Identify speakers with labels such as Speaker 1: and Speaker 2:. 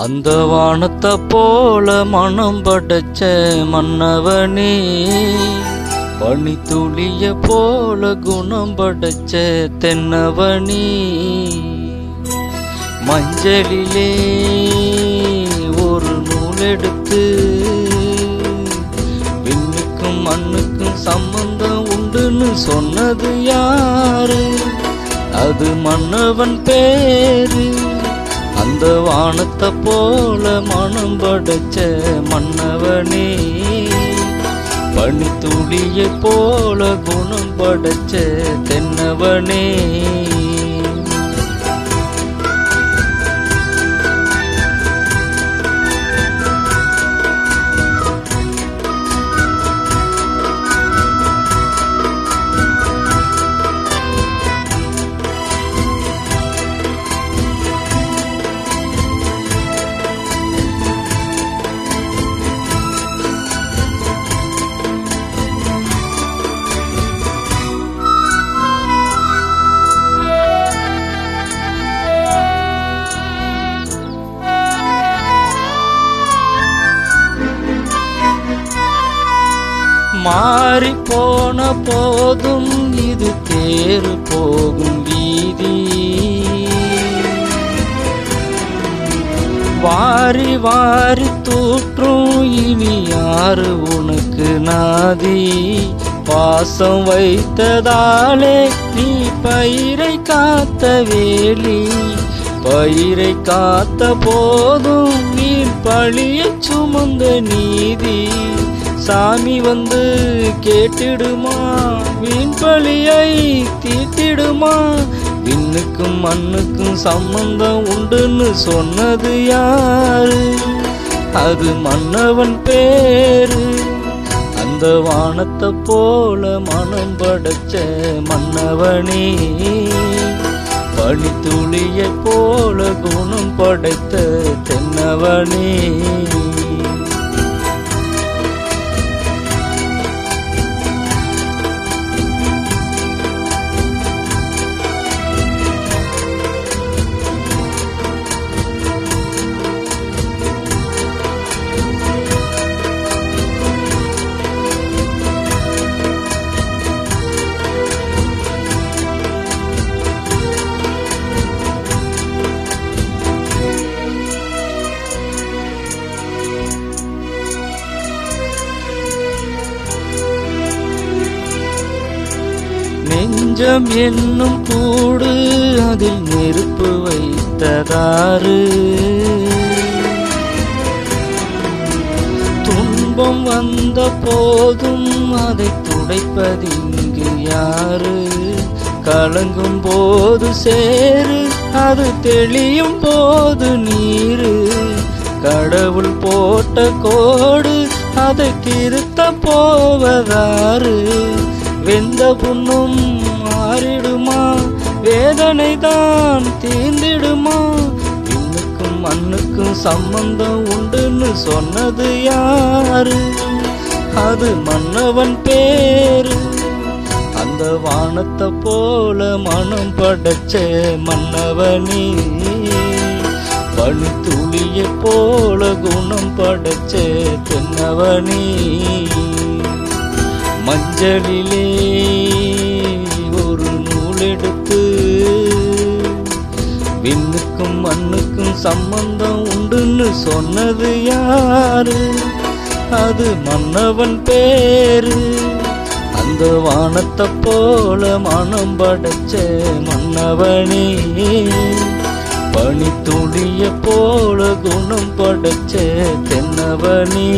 Speaker 1: அந்த வானத்தை போல மனம் படைச்ச மன்னவனே, பனித்துளிய போல குணம் படைச்ச தென்னவனே, மஞ்சளிலே ஒரு நூல் எடுத்து விண்ணுக்கும் மண்ணுக்கும் சம்பந்தம் உண்டுன்னு சொன்னது யாரு? அது மன்னவன் பேரு. அந்த வானத்தை போல மனம் படைச்ச மன்னவனே, பனித்துளியை போல குணம் படைச்ச தென்னவனே. மாறி போன போதும் இது தேர் போகும் வீதி, வாரி வாரி தூற்றும் இனி யாரு உனக்கு நாதி? பாசம் வைத்ததாலே நீ பயிரை காத்த வேலி, பயிரை காத்த போதும் நீ பழிய சுமந்த நீதி. சாமி வந்து கேட்டிடுமா, வீண் பழியை தீட்டிடுமா? விண்ணுக்கும் மண்ணுக்கும் சம்பந்தம் உண்டுன்னு சொன்னது யாரு? அது மன்னவன் பேரு. அந்த வானத்தை போல மனம் படைச்ச மன்னவனே, பனித்துளியை போல குணம் படைத்த தென்னவனே. நெஞ்சம் என்னும் கூடு அதில் நெருப்பு வைத்ததாறு? துன்பம் வந்த போதும் அதை துடைப்பதிங்கு யாரு? கலங்கும் போது சேரு, அது தெளியும் போது நீரு. கடவுள் போட்ட கோடு அதை திருத்த போவதாறு? வெந்த புண்ணும் மாறிடுமா, வேதனை தான் தீர்ந்திடுமா? விண்ணுக்கும் மண்ணுக்கும் சம்பந்தம் உண்டுன்னு சொன்னது யாரு? அது மன்னவன் பேரு. அந்த வானத்தை போல மனம் படைச்ச மன்னவனே, பனித்துளியை போல குணம் படைச்ச தென்னவனே, மஞ்சளிலே ஒரு நூல் எடுத்து விண்ணுக்கும் மண்ணுக்கும் சம்பந்தம் உண்டுன்னு சொன்னது யாரு? அது மன்னவன் பேரு. அந்த வானத்தை போல மனம் படைச்ச மன்னவனே, பனித்துளியை போல குணம் படைச்ச தென்னவனே.